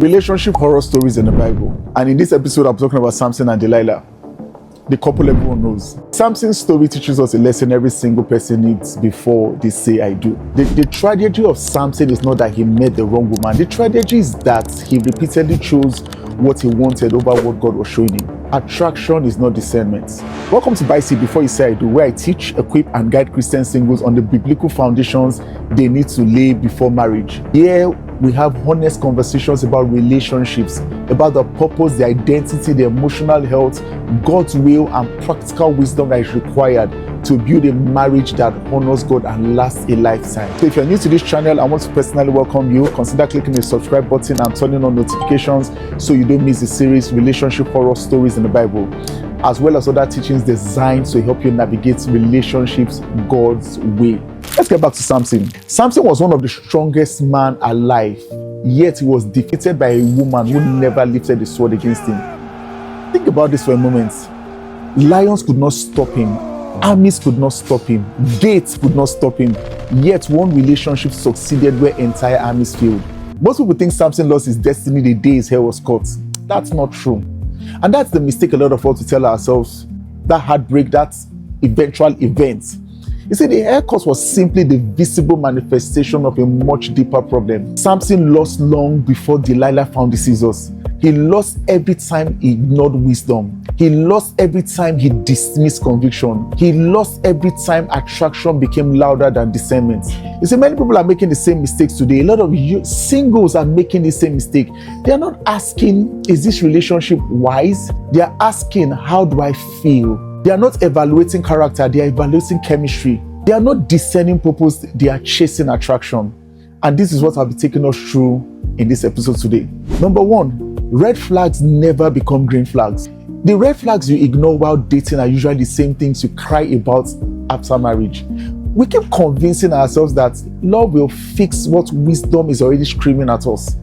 Relationship horror stories in the Bible. And in this episode, I'm talking about Samson and Delilah, the couple everyone knows. Samson's story teaches us a lesson every single person needs before they say I do. The tragedy of Samson is not that he met the wrong woman. The tragedy is that he repeatedly chose what he wanted over what God was showing him. Attraction is not discernment. Welcome to BYSID Before You Say I Do, where I teach, equip, and guide Christian singles on the biblical foundations they need to lay before marriage. Here, we have honest conversations about relationships, about the purpose, the identity, the emotional health, God's will, and practical wisdom that is required to build a marriage that honors God and lasts a lifetime. So if you're new to this channel, I want to personally welcome you. Consider clicking the subscribe button and turning on notifications so you don't miss the series Relationship Horror Stories in the Bible, as well as other teachings designed to help you navigate relationships God's way. Let's get back to Samson. Samson was one of the strongest men alive, yet he was defeated by a woman who never lifted a sword against him. Think about this for a moment. Lions could not stop him. Armies could not stop him. Gates could not stop him. Yet one relationship succeeded where entire armies failed. Most people think Samson lost his destiny the day his hair was cut. That's not true. And that's the mistake a lot of us to tell ourselves. That heartbreak, that eventual event. You see, the haircut was simply the visible manifestation of a much deeper problem. Samson lost long before Delilah found the scissors. He lost every time he ignored wisdom. He lost every time he dismissed conviction. He lost every time attraction became louder than discernment. You see, many people are making the same mistakes today. A lot of you singles are making the same mistake. They are not asking, is this relationship wise? They are asking, how do I feel? They are not evaluating character, they are evaluating chemistry. They are not discerning purpose, they are chasing attraction. And this is what I'll be taking us through in this episode today. Number one, red flags never become green flags. The red flags you ignore while dating are usually the same things you cry about after marriage. We keep convincing ourselves that love will fix what wisdom is already screaming at us.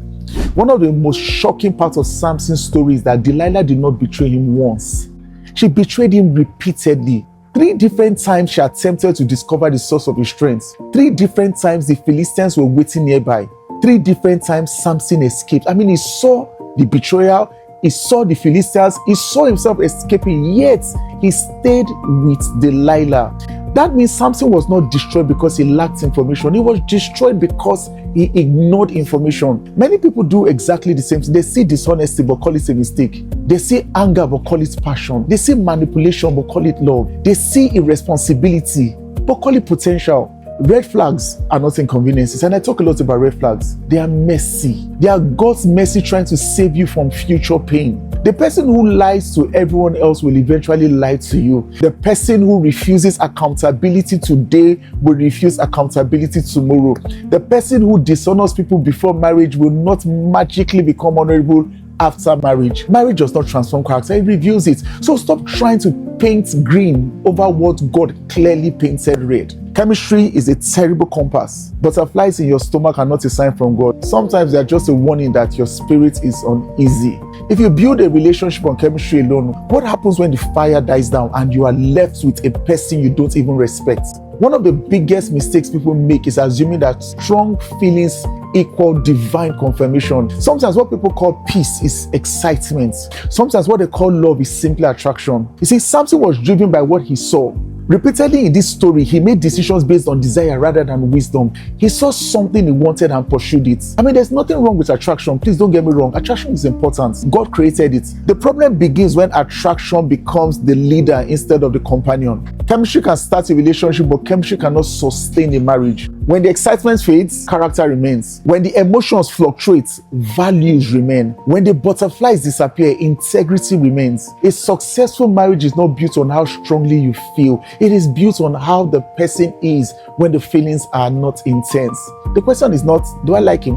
One of the most shocking parts of Samson's story is that Delilah did not betray him once. She betrayed him repeatedly. 3 different times she attempted to discover the source of his strength. 3 different times the Philistines were waiting nearby. 3 different times Samson escaped. He saw the betrayal, he saw the Philistines, he saw himself escaping, yet he stayed with Delilah. That means Samson was not destroyed because he lacked information. He was destroyed because he ignored information. Many people do exactly the same thing. They see dishonesty but call it a mistake. They see anger but call it passion. They see manipulation but call it love. They see irresponsibility but call it potential. Red flags are not inconveniences, and I talk a lot about red flags. They are mercy. They are God's mercy trying to save you from future pain. The person who lies to everyone else will eventually lie to you. The person who refuses accountability today will refuse accountability tomorrow. The person who dishonors people before marriage will not magically become honorable after marriage. Marriage does not transform character, it reveals it. So stop trying to paint green over what God clearly painted red. Chemistry is a terrible compass. Butterflies in your stomach are not a sign from God. Sometimes they are just a warning that your spirit is uneasy. If you build a relationship on chemistry alone, what happens when the fire dies down and you are left with a person you don't even respect? One of the biggest mistakes people make is assuming that strong feelings equal divine confirmation. Sometimes what people call peace is excitement. Sometimes what they call love is simply attraction. You see, Samson was driven by what he saw. Repeatedly in this story, he made decisions based on desire rather than wisdom. He saw something he wanted and pursued it. There's nothing wrong with attraction. Please don't get me wrong. Attraction is important. God created it. The problem begins when attraction becomes the leader instead of the companion. Chemistry can start a relationship, but chemistry cannot sustain a marriage. When the excitement fades, character remains. When the emotions fluctuate, values remain. When the butterflies disappear, integrity remains. A successful marriage is not built on how strongly you feel. It is built on how the person is when the feelings are not intense. The question is not, do I like him?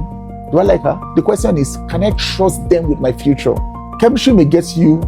Do I like her? The question is, can I trust them with my future? Chemistry may get you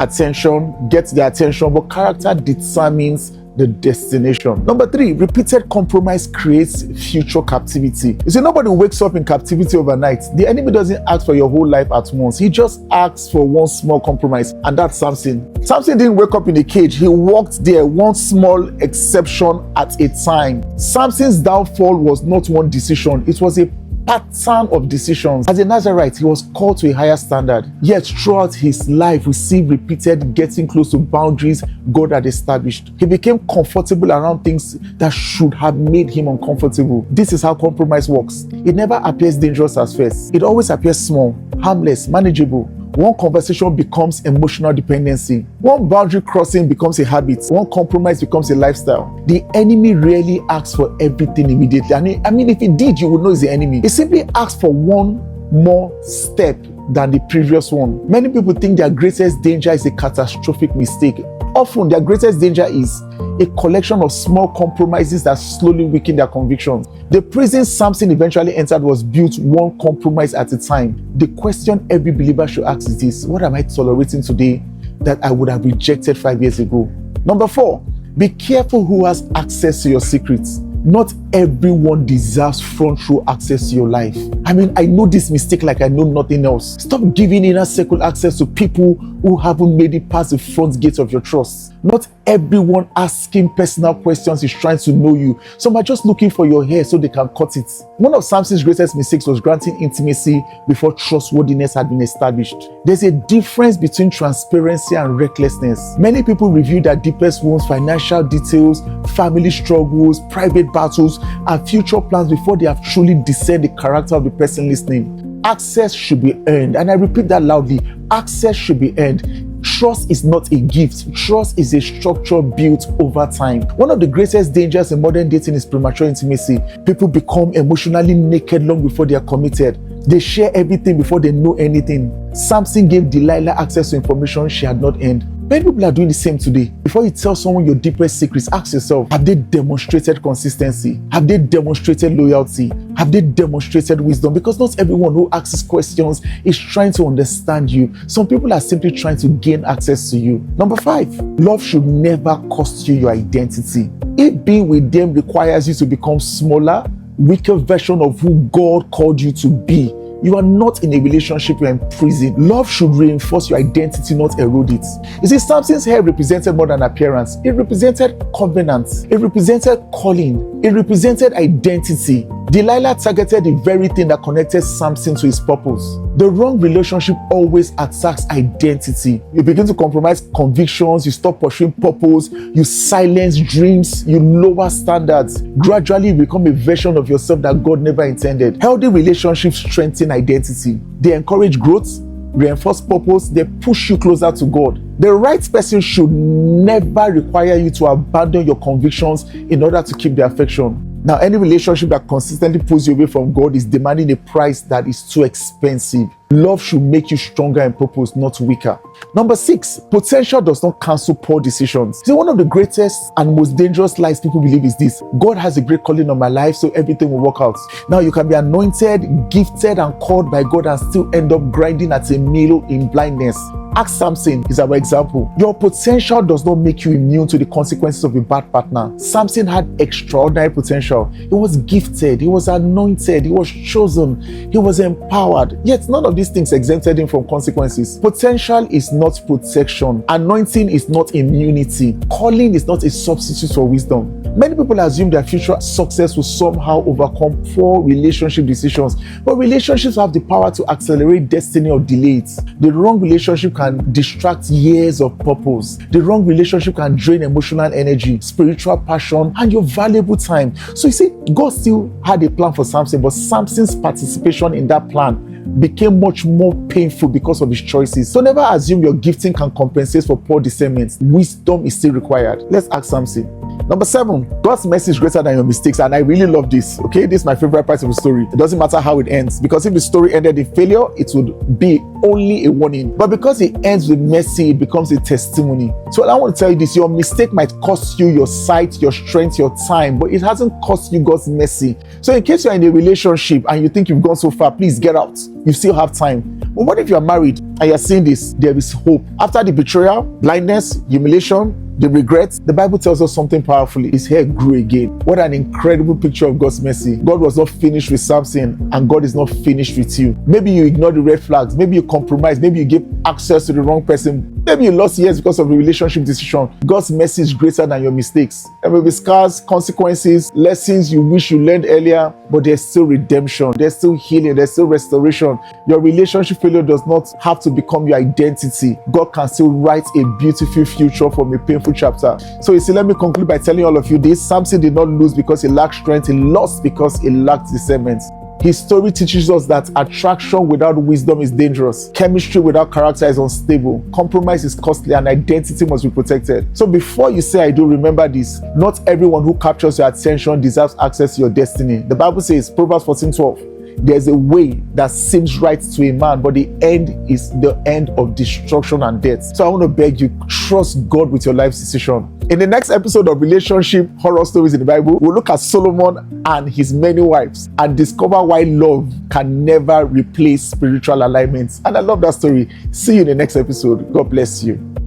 attention, get their attention, but character determines the destination. Number 3, repeated compromise creates future captivity. You see, nobody wakes up in captivity overnight. The enemy doesn't ask for your whole life at once. He just asks for one small compromise, and that's Samson. Samson didn't wake up in a cage. He walked there, one small exception at a time. Samson's downfall was not one decision. It was a pattern of decisions. As a Nazarite, he was called to a higher standard. Yet throughout his life, we see repeated getting close to boundaries God had established. He became comfortable around things that should have made him uncomfortable. This is how compromise works. It never appears dangerous at first. It always appears small, harmless, manageable. One conversation becomes emotional dependency. One boundary crossing becomes a habit. One compromise becomes a lifestyle. The enemy rarely asks for everything immediately. I mean, if he did, you would know it's the enemy. He simply asks for one more step than the previous one. Many people think their greatest danger is a catastrophic mistake. Often, their greatest danger is a collection of small compromises that slowly weaken their convictions. The prison Samson eventually entered was built one compromise at a time. The question every believer should ask is this: what am I tolerating today that I would have rejected 5 years ago? Number 4, be careful who has access to your secrets. Not everyone deserves front row access to your life. I mean, I know this mistake like I know nothing else. Stop giving inner circle access to people who haven't made it past the front gate of your trust. Not everyone asking personal questions is trying to know you. Some are just looking for your hair so they can cut it. One of Samson's greatest mistakes was granting intimacy before trustworthiness had been established. There's a difference between transparency and recklessness. Many people reveal their deepest wounds, financial details, family struggles, private battles, and future plans before they have truly discerned the character of the person listening. Access should be earned, and I repeat that loudly. Access should be earned. Trust is not a gift. Trust is a structure built over time. One of the greatest dangers in modern dating is premature intimacy. People become emotionally naked long before they are committed. They share everything before they know anything. Samson gave Delilah access to information she had not earned. Many people are doing the same today. Before you tell someone your deepest secrets, ask yourself, have they demonstrated consistency? Have they demonstrated loyalty? Have they demonstrated wisdom? Because not everyone who asks questions is trying to understand you. Some people are simply trying to gain access to you. Number 5, love should never cost you your identity. If being with them requires you to become smaller, weaker version of who God called you to be, you are not in a relationship, you're in prison. Love should reinforce your identity, not erode it. You see, Samson's hair represented more than appearance. It represented covenant. It represented calling. It represented identity. Delilah targeted the very thing that connected Samson to his purpose. The wrong relationship always attacks identity. You begin to compromise convictions, you stop pursuing purpose, you silence dreams, you lower standards. Gradually you become a version of yourself that God never intended. Healthy relationships strengthen identity. They encourage growth, reinforce purpose, they push you closer to God. The right person should never require you to abandon your convictions in order to keep their affection. Now, any relationship that consistently pulls you away from God is demanding a price that is too expensive. Love should make you stronger in purpose, not weaker. Number 6, potential does not cancel poor decisions. See, one of the greatest and most dangerous lies people believe is this: God has a great calling on my life, so everything will work out. Now, you can be anointed, gifted, and called by God and still end up grinding at a mill in blindness. Ask Samson is our example. Your potential does not make you immune to the consequences of a bad partner. Samson had extraordinary potential. He was gifted, he was anointed, he was chosen, he was empowered. Yet none of these things exempted him from consequences. Potential is not protection. Anointing is not immunity. Calling is not a substitute for wisdom. Many people assume their future success will somehow overcome poor relationship decisions, but relationships have the power to accelerate destiny or delay it. The wrong relationship can distract years of purpose. The wrong relationship can drain emotional energy, spiritual passion, and your valuable time. So you see, God still had a plan for Samson, but Samson's participation in that plan became much more painful because of his choices. So never assume your gifting can compensate for poor discernment. Wisdom is still required. Let's ask Samson. Number 7, God's mercy is greater than your mistakes. And I really love this. Okay, this is my favorite part of the story. It doesn't matter how it ends, because if the story ended in failure, it would be only a warning. But because it ends with mercy, it becomes a testimony. So I want to tell you this: your mistake might cost you your sight, your strength, your time, but it hasn't cost you God's mercy. So in case you're in a relationship and you think you've gone so far, please get out. You still have time. But what if you're married and you're seeing this? There is hope. After the betrayal, blindness, humiliation, the regret, the Bible tells us something powerfully. His hair grew again. What an incredible picture of God's mercy. God was not finished with Samson, and God is not finished with you. Maybe you ignored the red flags. Maybe you compromised. Maybe you gave access to the wrong person. Maybe you lost years because of a relationship decision. God's mercy is greater than your mistakes. There may be scars, consequences, lessons you wish you learned earlier, but there's still redemption, there's still healing, there's still restoration. Your relationship failure does not have to become your identity. God can still write a beautiful future from a painful chapter. So you see, let me conclude by telling all of you this. Samson did not lose because he lacked strength. He lost because he lacked discernment. His story teaches us that attraction without wisdom is dangerous. Chemistry without character is unstable. Compromise is costly, and identity must be protected. So before you say I do, remember this. Not everyone who captures your attention deserves access to your destiny. The Bible says, Proverbs 14:12, there's a way that seems right to a man, but the end is the end of destruction and death. So I want to beg you, trust God with your life's decision. In the next episode of Relationship Horror Stories in the Bible, we'll look at Solomon and his many wives and discover why love can never replace spiritual alignment. And I love that story. See you in the next episode. God bless you.